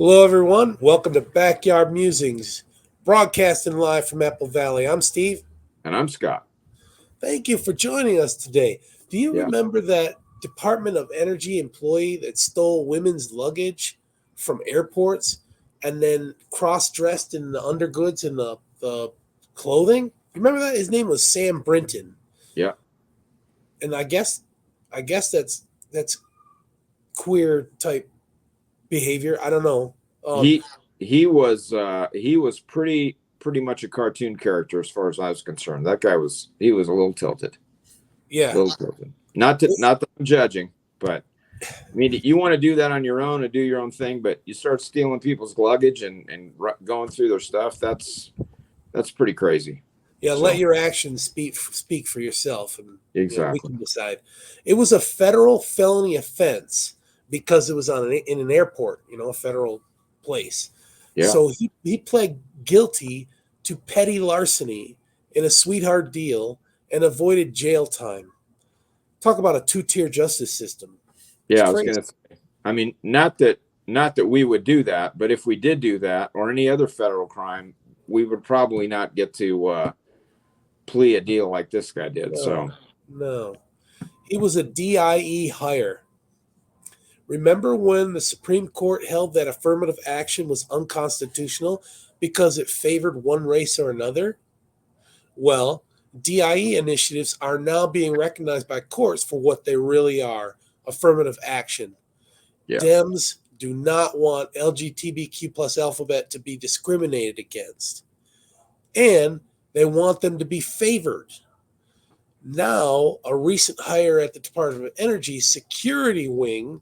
Hello, everyone. Welcome to Backyard Musings, broadcasting live from Apple Valley. I'm Steve. And I'm Scott. Thank you for joining us today. Do you Yeah. remember that Department of Energy employee that stole women's luggage from airports and then cross-dressed in the undergoods and the clothing? You remember that? His name was Sam Brinton, Yeah. and I guess that's queer type behavior. I don't know. Um, He was pretty much a cartoon character as far as I was concerned. That guy was a little tilted. A yeah. little tilted. Not that I'm judging, but I mean you want to do that on your own and do your own thing, but you start stealing people's luggage and going through their stuff, that's pretty crazy. Yeah, let So your actions speak for yourself, and we exactly. can decide. It was a federal felony offense because it was in an airport, a federal place. Yeah. So he pled guilty to petty larceny in a sweetheart deal and avoided jail time. Talk about a two-tier justice system. It's Yeah, I was crazy. gonna say, I mean, not that we would do that, but if we did do that or any other federal crime, we would probably not get to plea a deal like this guy did. No, So no. He was a DIE hire. Remember when the Supreme Court held that affirmative action was unconstitutional because it favored one race or another? Well, DIE initiatives are now being recognized by courts for what they really are: affirmative action. yeah, Dems do not want LGBTQ plus alphabet to be discriminated against, and they want them to be favored. Now, a recent hire at the Department of Energy security wing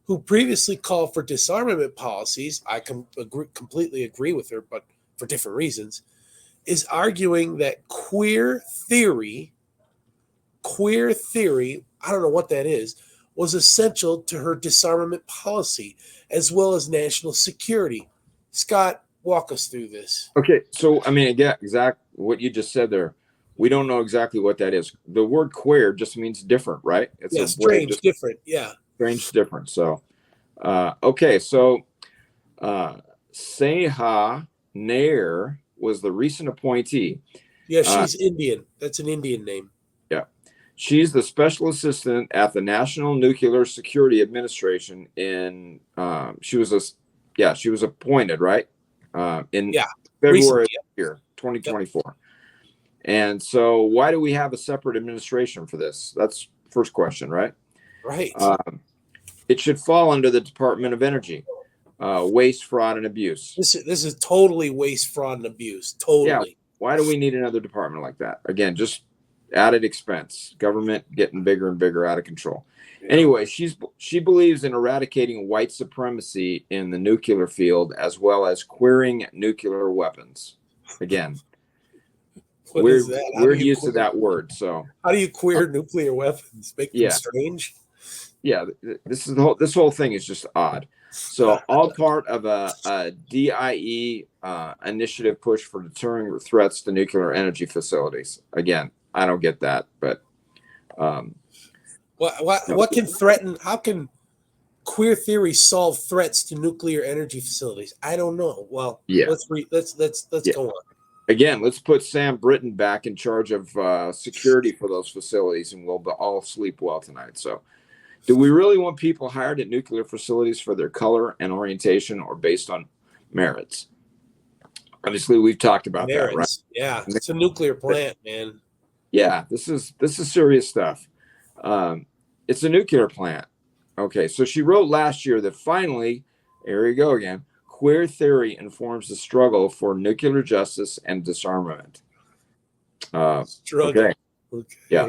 who previously called for disarmament policies, I completely agree with her, but for different reasons, is arguing that queer theory, I don't know what that is, was essential to her disarmament policy as well as national security. Scott, walk us through this. okay. So I mean, again, exact what you just said there. We don't know exactly what that is. The word queer just means different, right? It's Yeah, a way of strange, just different. Yeah. strange different. So okay, so Seha Nair was the recent appointee. Yeah, Uh, she's Indian. That's an Indian name. yeah. She's the special assistant at the National Nuclear Security Administration. She was appointed right in Yeah, recently. February of this year, Yep. 2024. And so, why do we have a separate administration for this? That's first question, right? Right. It should fall under the Department of Energy, waste, fraud, and abuse. This is totally waste, fraud, and abuse. Yeah. Totally. Why do we need another department like that? Again, just added expense. Government getting bigger and bigger, out of control. Yeah. Anyway, she believes in eradicating white supremacy in the nuclear field as well as queering nuclear weapons. Again, What we're is that? we're used to that word. So How do you queer nuclear weapons? Make them yeah, strange? yeah. This whole thing is just odd. So all part of a DIE initiative push for deterring threats to nuclear energy facilities. Again, I don't get that, but What can threaten? How can queer theory solve threats to nuclear energy facilities? I don't know. Well, yeah, let's yeah. go on. Again, let's put Sam Brinton back in charge of security for those facilities, and we'll all sleep well tonight. So, do we really want people hired at nuclear facilities for their color and orientation or based on merits? Obviously, we've talked about that, right? Yeah, it's a nuclear plant, man. Yeah, this is serious stuff. It's a nuclear plant. Okay, so she wrote last year that finally, here you go again, queer theory informs the struggle for nuclear justice and disarmament. Struggle. Okay. Yeah.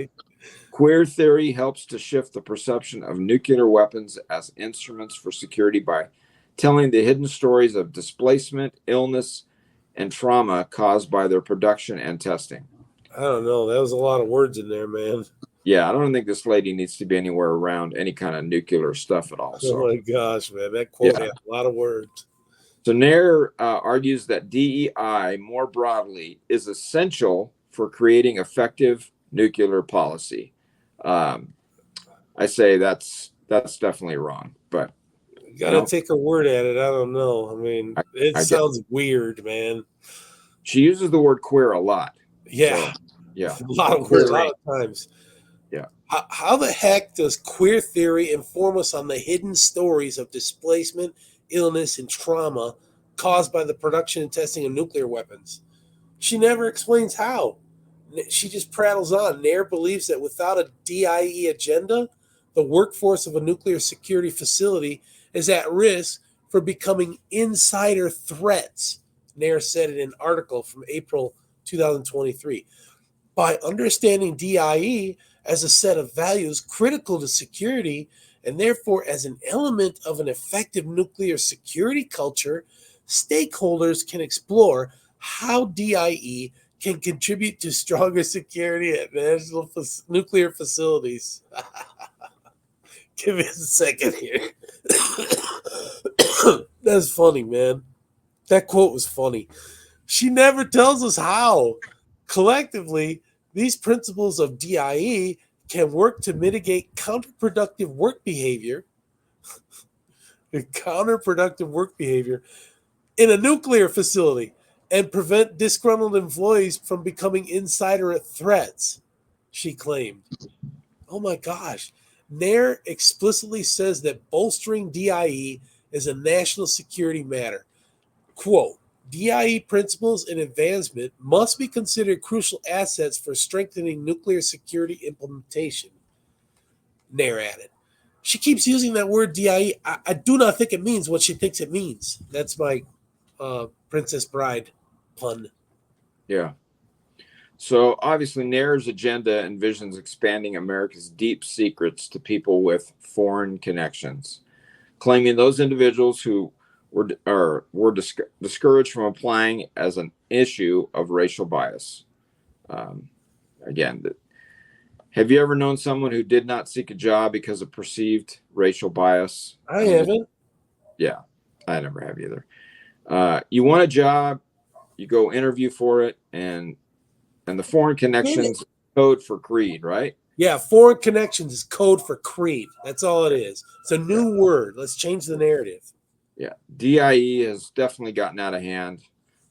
Queer theory helps to shift the perception of nuclear weapons as instruments for security by telling the hidden stories of displacement, illness, and trauma caused by their production and testing. I don't know. That was a lot of words in there, man. Yeah, I don't think this lady needs to be anywhere around any kind of nuclear stuff at all. So. Oh my gosh, man, that quote had a lot of words. So Nair argues that DEI more broadly is essential for creating effective nuclear policy. I say that's definitely wrong, but Gotta take her word at it. I don't know. I mean, it I get. sounds weird, man. She uses the word queer a lot. Yeah, So, yeah, a lot of times. Yeah. How the heck does queer theory inform us on the hidden stories of displacement, illness, and trauma caused by the production and testing of nuclear weapons? She never explains how. She just prattles on. Nair believes that without a DIE agenda, the workforce of a nuclear security facility is at risk for becoming insider threats. Nair said in an article from April 2023. By understanding DIE as a set of values critical to security and therefore as an element of an effective nuclear security culture, stakeholders can explore how DIE can contribute to stronger security at national nuclear facilities. Give me a second here. That's funny, man. That quote was funny. She never tells us how. Collectively, these principles of DIE can work to mitigate counterproductive work behavior in a nuclear facility and prevent disgruntled employees from becoming insider threats, she claimed. Oh my gosh. Nair explicitly says that bolstering DIE is a national security matter. Quote, DIE principles and advancement must be considered crucial assets for strengthening nuclear security implementation, Nair added. She keeps using that word DIE. I do not think it means what she thinks it means. That's my Princess Bride pun. Yeah. So obviously, Nair's agenda envisions expanding America's deep secrets to people with foreign connections, claiming those individuals who were discouraged from applying as an issue of racial bias. Again, have you ever known someone who did not seek a job because of perceived racial bias? I haven't. Yeah, I never have either. You want a job, you go interview for it, and the foreign connections code for greed, right? Yeah, foreign connections is code for creed. That's all it is. It's a new word. Let's change the narrative. Yeah, DIE has definitely gotten out of hand.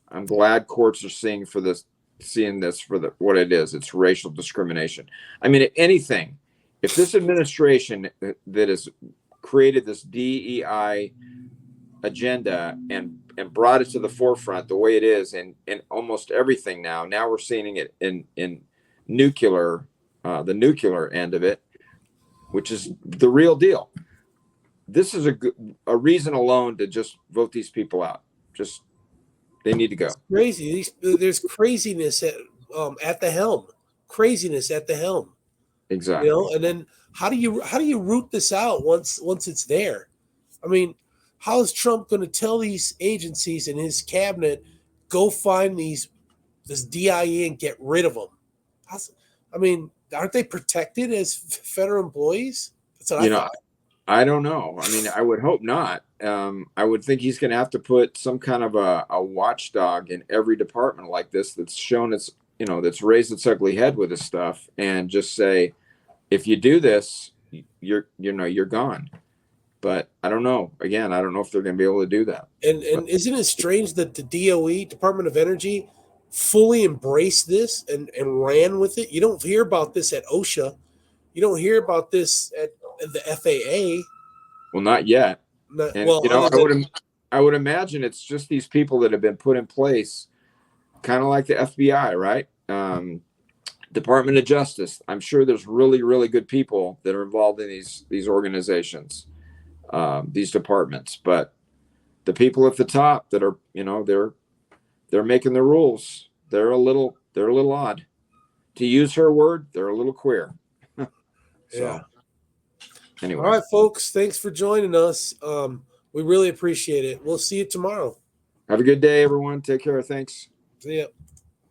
I'm glad courts are seeing this for what it is. It's racial discrimination. I mean, if anything, if this administration that has created this DEI agenda and brought it to the forefront the way it is in almost everything now we're seeing it in nuclear, the nuclear end of it, which is the real deal. This is a reason alone to just vote these people out. Just they need to go. It's crazy. There's craziness at the helm. Craziness at the helm. Exactly. You know, and then how do you root this out once it's there? I mean, how is Trump going to tell these agencies and his cabinet go find this DIE and get rid of them? I mean, aren't they protected as federal employees? That's what I thought. I don't know. I mean, I would hope not. I would think he's going to have to put some kind of a watchdog in every department like this that's shown its, that's raised its ugly head with this stuff, and just say, if you do this, you're gone. But I don't know. Again, I don't know if they're going to be able to do that. And isn't it strange that the DOE, Department of Energy, fully embraced this and ran with it? You don't hear about this at OSHA. You don't hear about this at the FAA. Well, not yet. I would imagine it's just these people that have been put in place, kind of like the FBI, right? Department of Justice. I'm sure there's really, really good people that are involved in these organizations, these departments. But the people at the top that are, they're making the rules. They're a little odd. To use her word, they're a little queer. Yeah. Anyway. All right, folks. Thanks for joining us. We really appreciate it. We'll see you tomorrow. Have a good day, everyone. Take care. Thanks. See ya.